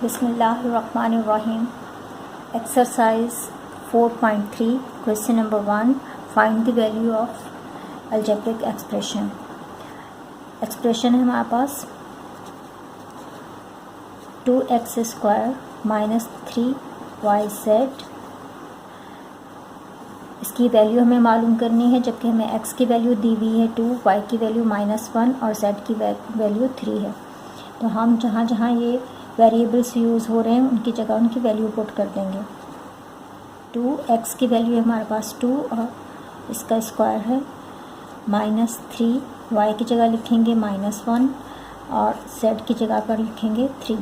बिस्मिल्लाहिर्रहमानिर्रहीम। Exercise 4.3 question number 1, find the value of algebraic expression. Expression है हमारे पास 2x² minus 3yz। इसकी value हमें मालूम करनी है, जबकि हमें x की वैल्यू दी हुई है 2, y की वैल्यू -1 और z की वैल्यू 3 है। तो हम जहाँ जहाँ ये वेरिएबल्स यूज़ हो रहे हैं उनकी जगह उनकी वैल्यू पुट कर देंगे। 2x की वैल्यू है हमारे पास 2 और इसका स्क्वायर है -3, y की जगह लिखेंगे -1 और z की जगह पर लिखेंगे 3।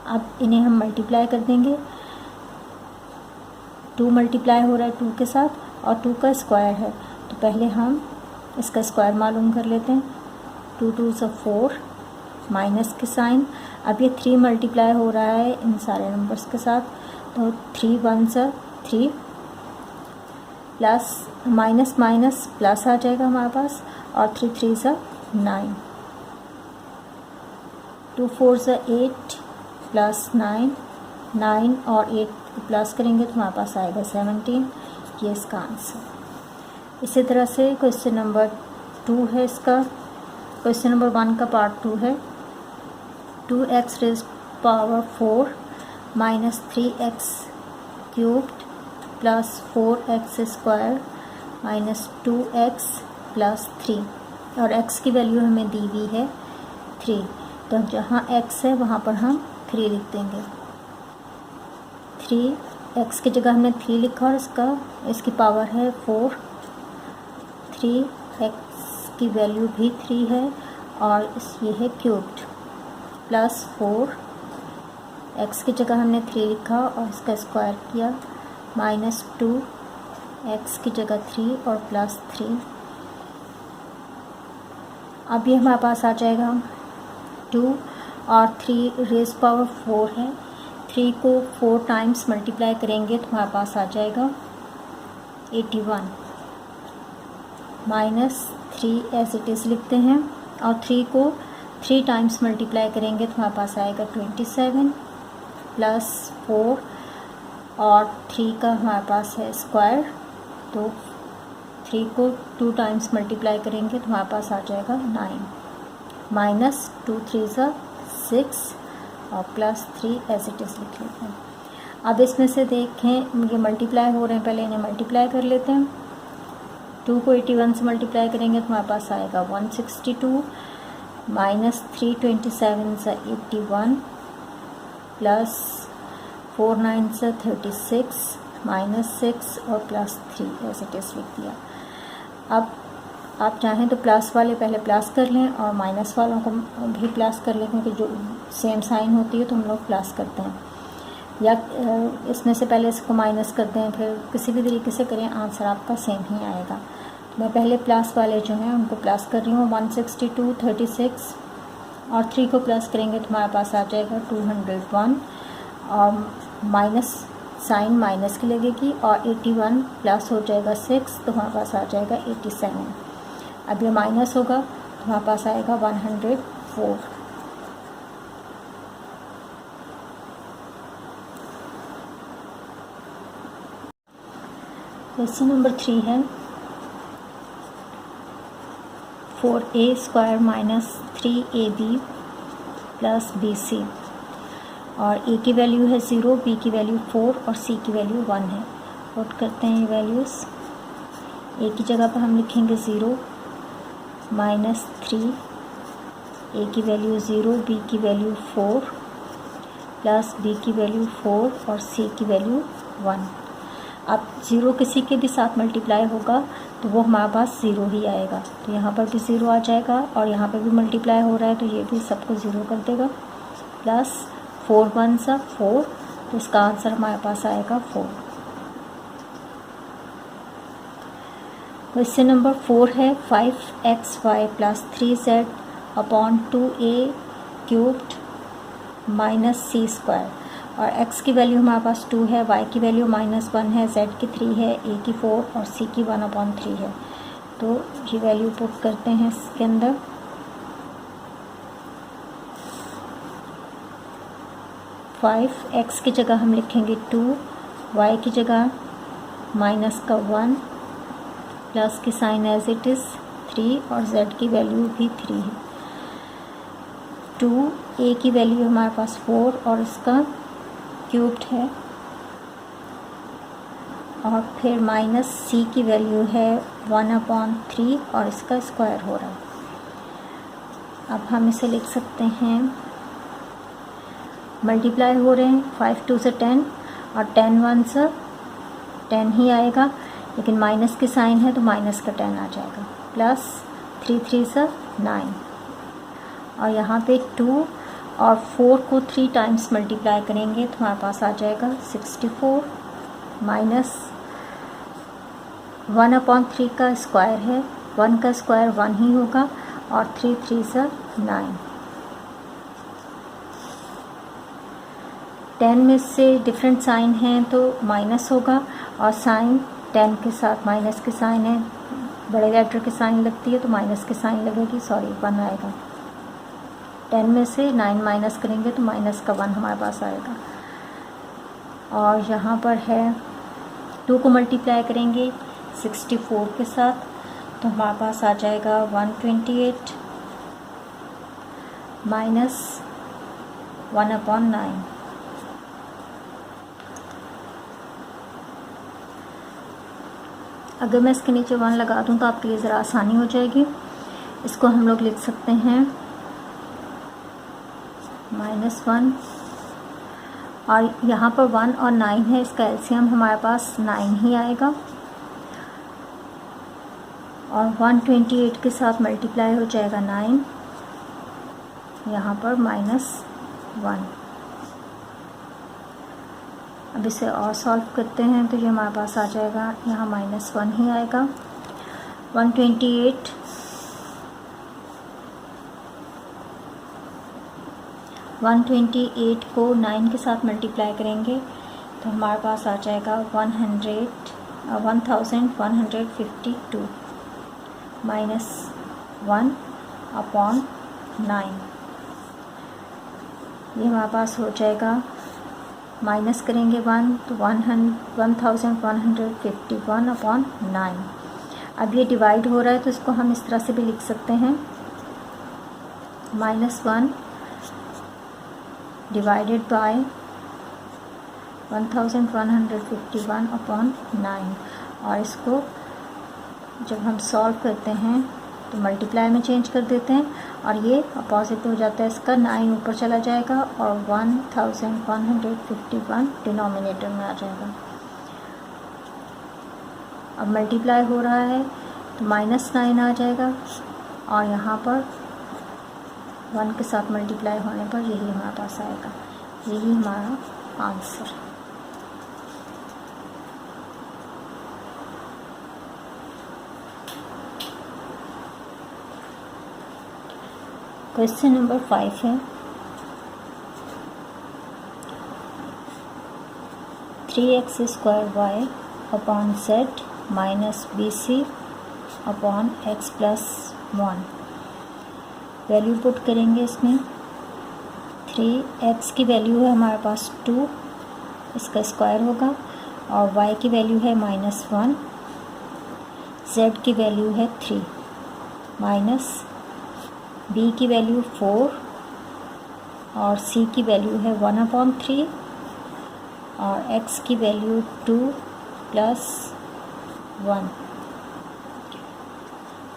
अब इन्हें हम मल्टीप्लाई कर देंगे। 2 मल्टीप्लाई हो रहा है 2 के साथ और 2 का स्क्वायर है, तो पहले हम इसका स्क्वायर मालूम कर लेते हैं। 2 2 = 4, माइनस के साइन। अब ये 3 मल्टीप्लाई हो रहा है इन सारे नंबर्स के साथ, तो 3 1 = 3 प्लस माइनस माइनस प्लस आ जाएगा हमारे पास, और 3 3 = 9। 2 4 = 8 प्लस 9 और 8 प्लस करेंगे तो हमारे पास आएगा 17। ये इसका आंसर। इसी तरह से क्वेश्चन नंबर 2 है इसका। क्वेश्चन नंबर 1 का पार्ट 2 है 2x⁴ minus 3x³ plus 4x² minus 2x plus 3, और x की वैल्यू हमें दी हुई है 3, तो जहाँ x है वहाँ पर हम 3 लिख देंगे। 3x की जगह हमने 3 लिखा और इसकी पावर है 4। 3x की वैल्यू भी 3 है और ये है क्यूब्ड, प्लस 4 x की जगह हमने 3 लिखा और इसका स्क्वायर किया, -2 x की जगह 3 और प्लस 3। अब ये हमारे पास आ जाएगा 2 और 3⁴ है। 3 को 4 टाइम्स मल्टीप्लाई करेंगे तो हमारे पास आ जाएगा 81, -3 एज इट इज़ लिखते हैं, और 3 को 3 टाइम्स मल्टीप्लाई करेंगे तो हमारे पास आएगा 27 प्लस 4, और 3 का हमारे पास है स्क्वायर, तो 3 को 2 टाइम्स मल्टीप्लाई करेंगे तो हमारे पास आ जाएगा 9, -2 3 = 6 और प्लस 3 एज इट इज़ लिख लेते हैं। अब इसमें से देखें ये मल्टीप्लाई हो रहे हैं, पहले इन्हें मल्टीप्लाई कर लेते हैं। 2 को 81 से मल्टीप्लाई करेंगे तो हमारे पास आएगा 162, -327 = 81 प्लस 4 9 = 36, -6 और प्लस 3 एज इट इज़ लिख दिया। अब आप चाहें तो प्लस वाले पहले प्लस कर लें और माइनस वालों को भी प्लस कर लेते हैं, कि जो सेम साइन होती है तो हम लोग प्लस करते हैं, या इसमें से पहले इसको माइनस करते हैं, फिर किसी भी तरीके से करें आंसर आपका सेम ही आएगा। मैं पहले प्लस वाले जो हैं उनको प्लस कर रही हूँ। 162 36 और 3 को प्लस करेंगे तो हमारे पास आ जाएगा 201, और माइनस साइन माइनस की लगेगी, और 81 प्लस हो जाएगा 6 तो हमारे पास आ जाएगा 87। अब ये माइनस होगा तो हमारे पास आएगा 104। क्वेश्चन नंबर 3 है 4a² minus 3ab plus bc, और a की वैल्यू है 0, b की वैल्यू 4 और c की वैल्यू 1 है। पुट करते हैं ये वैल्यूज़। a की जगह पर हम लिखेंगे 0, -3, a की वैल्यू 0, b की वैल्यू 4 प्लस b की वैल्यू 4 और c की वैल्यू 1। अब 0 किसी के भी साथ मल्टीप्लाई होगा तो वो हमारे पास 0 ही आएगा, तो यहाँ पर भी 0 आ जाएगा, और यहाँ पर भी मल्टीप्लाई हो रहा है तो ये भी सबको 0 कर देगा, प्लस 4 1 = 4, तो इसका आंसर हमारे पास आएगा 4। क्वेश्चन नंबर 4 है 5xy plus 3z/2a³ minus c², और x की वैल्यू हमारे पास 2 है, y की वैल्यू -1 है, z की 3 है, a की 4 और c की 1/3 है। तो ये वैल्यू पुट करते हैं इसके अंदर। 5, x की जगह हम लिखेंगे 2, y की जगह माइनस का 1, प्लस की साइन एज इट इज़ 3 और z की वैल्यू भी 3 है। 2, a की वैल्यू हमारे पास 4 और इसका क्यूब्ड है, और फिर माइनस c की वैल्यू है 1/3 और इसका स्क्वायर हो रहा है। अब हम इसे लिख सकते हैं, मल्टीप्लाई हो रहे हैं, 5 2 से 10 और 10 1 से 10 ही आएगा, लेकिन माइनस की साइन है तो माइनस का 10 आ जाएगा, प्लस 3 3 से 9, और यहाँ पे 2 और 4 को 3 टाइम्स मल्टीप्लाई करेंगे तो हमारे पास आ जाएगा 64, माइनस 1/3 का स्क्वायर है, 1 का स्क्वायर 1 ही होगा, और 3 3 से 9। 10 में से डिफरेंट साइन हैं तो माइनस होगा, और साइन 10 के साथ माइनस की साइन है, बड़े लेटर की साइन लगती है तो माइनस की साइन लगेगी, 1 आएगा। 10 में से 9 माइनस करेंगे तो माइनस का 1 हमारे पास आएगा, और यहाँ पर है 2 को मल्टीप्लाई करेंगे 64 के साथ तो हमारे पास आ जाएगा 128 माइनस 1/9। अगर मैं इसके नीचे 1 लगा दूं तो आपके लिए ज़रा आसानी हो जाएगी। इसको हम लोग लिख सकते हैं -1, और यहाँ पर 1 और 9 है, इसका एलसीएम हमारे पास 9 ही आएगा, और 128 के साथ मल्टीप्लाई हो जाएगा 9, यहाँ पर -1। अब इसे और सॉल्व करते हैं तो ये हमारे पास आ जाएगा, यहाँ -1 ही आएगा। 128 को 9 के साथ मल्टीप्लाई करेंगे तो हमारे पास आ जाएगा 1152 -1/9। ये हमारे पास हो जाएगा, माइनस करेंगे 1 तो 1151/9। अब ये डिवाइड हो रहा है तो इसको हम इस तरह से भी लिख सकते हैं, -1 डिवाइडेड बाय 1151/9, और इसको जब हम सॉल्व करते हैं तो मल्टीप्लाई में चेंज कर देते हैं, और ये अपोजिट हो जाता है, इसका 9 ऊपर चला जाएगा और 1151 डिनोमिनेटर में आ जाएगा। अब मल्टीप्लाई हो रहा है तो -9 आ जाएगा, और यहाँ पर 1 के साथ मल्टीप्लाई होने पर यही हमारे पास आएगा। यही हमारा आंसर है। क्वेश्चन नंबर 5 है, 3x² y/z -bc/x+1। Value put करेंगे इसमें। 3x की वैल्यू है हमारे पास 2, इसका स्क्वायर होगा, और y की वैल्यू है -1, z की वैल्यू है 3, माइनस b की वैल्यू 4, और c की वैल्यू है 1/3, और x की वैल्यू 2 + 1।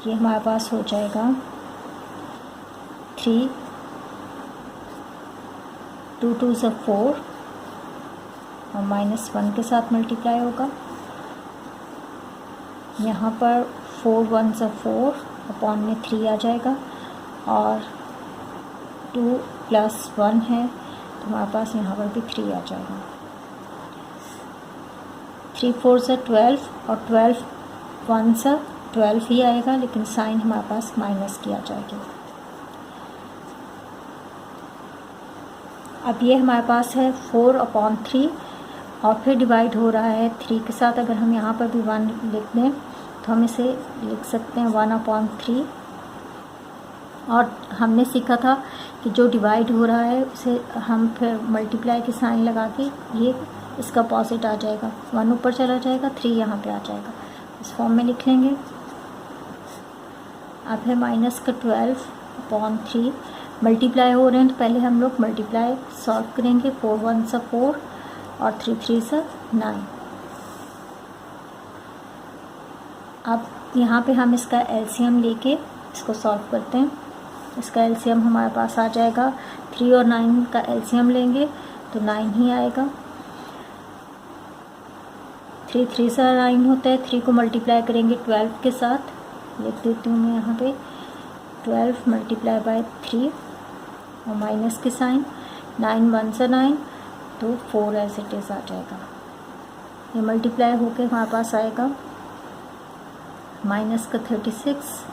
ये हमारे पास हो जाएगा 3, 2 2 से 4, और -1 के साथ मल्टीप्लाई होगा। यहाँ पर 4 1 से 4 अपॉन में 3 आ जाएगा, और 2 + 1 है तो हमारे पास यहाँ पर भी 3 आ जाएगा। 3 4 से 12, और 12 1 से 12 ही आएगा, लेकिन साइन हमारे पास माइनस की आ जाएगी। अब ये हमारे पास है 4/3, और फिर डिवाइड हो रहा है 3 के साथ। अगर हम यहाँ पर भी 1 लिख दें तो हम इसे लिख सकते हैं 1/3, और हमने सीखा था कि जो डिवाइड हो रहा है उसे हम फिर मल्टीप्लाई के साइन लगा के ये इसका अपोजिट आ जाएगा, 1 ऊपर चला जाएगा, 3 यहाँ पे आ जाएगा, इस फॉर्म में लिख लेंगे। अब है माइनस का 12/3 मल्टीप्लाई हो रहे हैं तो पहले हम लोग मल्टीप्लाई सॉल्व करेंगे। 4 1 सा 4 और 3 3 सा 9। अब यहाँ पे हम इसका एलसीएम लेके इसको सॉल्व करते हैं। इसका एलसीएम हमारे पास आ जाएगा, 3 और 9 का एलसीएम लेंगे तो 9 ही आएगा। 3 3 सा 9 होता है, 3 को मल्टीप्लाई करेंगे 12 के साथ, लिख देती हूँ मैं यहाँ पे 12 मल्टीप्लाई बाय 3 और माइनस के साइन, 9 1 सा 9 तो 4 एज इट इज़ आ जाएगा। ये मल्टीप्लाई होकर हमारे पास आएगा माइनस का 36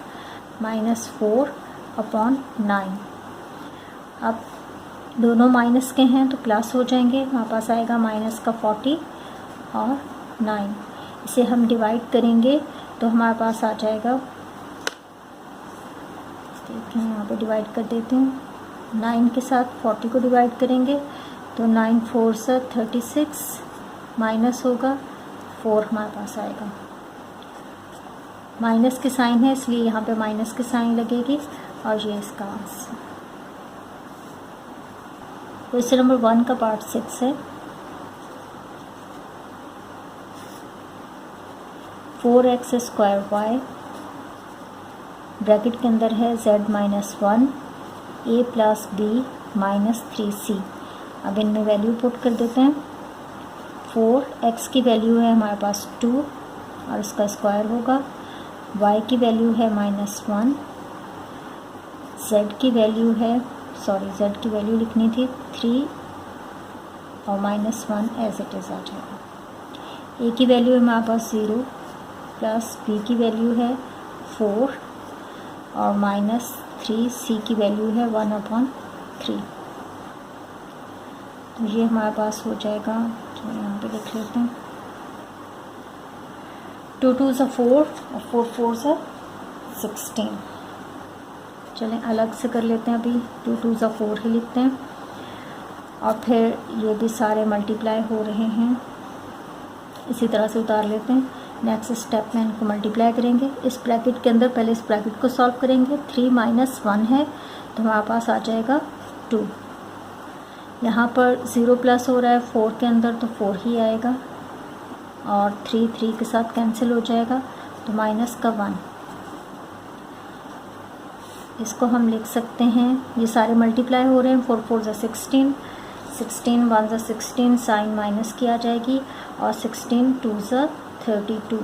माइनस 4/9। अब दोनों माइनस के हैं तो प्लस हो जाएंगे, हमारे पास आएगा माइनस का 40 और 9। इसे हम डिवाइड करेंगे तो हमारे पास आ जाएगा, देखिए यहाँ पे डिवाइड कर देती हूँ, 9 के साथ 40 को डिवाइड करेंगे तो 9 4 सा 36 माइनस होगा 4 हमारे पास आएगा। माइनस के साइन है इसलिए यहाँ पे माइनस के साइन लगेगी और ये इसका आंसर। क्वेश्चन नंबर 1 का पार्ट 6 है। 4x² ब्रैकेट के अंदर है z -1 a + b - 3c। अब इनमें वैल्यू पुट कर देते हैं। 4x की वैल्यू है हमारे पास 2 और इसका स्क्वायर होगा, y की वैल्यू है -1, z की वैल्यू है, z की वैल्यू लिखनी थी 3 और -1 एज इट इज़ आ जाएगा। a की वैल्यू है हमारे पास 0 प्लस b की वैल्यू है 4 और -3 c की वैल्यू है 1/3। तो ये हमारे पास हो जाएगा, तो यहाँ पे लिख लेते हैं 2 2 सा 4 और 4 4 सा 16। चलें अलग से कर लेते हैं, अभी 2 2 सा 4 ही लिखते हैं और फिर ये भी सारे मल्टीप्लाई हो रहे हैं, इसी तरह से उतार लेते हैं। नेक्स्ट स्टेप में इनको मल्टीप्लाई करेंगे इस ब्रैकेट के अंदर, पहले इस ब्रैकेट को सॉल्व करेंगे। 3 - 1 है तो हमारे पास आ जाएगा 2। यहाँ पर 0 प्लस हो रहा है 4 के अंदर तो 4 ही आएगा और 3 3 के साथ कैंसिल हो जाएगा तो माइनस का 1। इसको हम लिख सकते हैं, ये सारे मल्टीप्लाई हो रहे हैं, 4 4 सा 16, 16 1 सा 16, साइन माइनस की आ जाएगी और 16 2 सा 32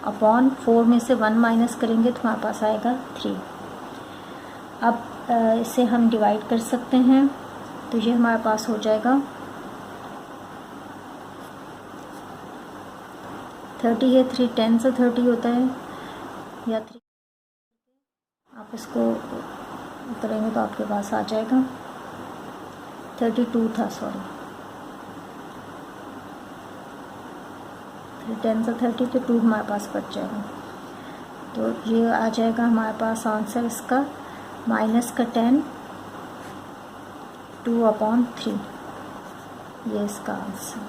अपॉन 4 में से 1 माइनस करेंगे तो हमारे पास आएगा 3। अब इसे हम डिवाइड कर सकते हैं तो ये हमारे पास हो जाएगा 30 है, 3 10 से 30 होता है या 3, आप इसको करेंगे तो आपके पास आ जाएगा 32 था, 10 से 30 तो 2 हमारे पास बच जाएगा। तो ये आ जाएगा हमारे पास आंसर इसका माइनस का 10 2/3, ये इसका आंसर।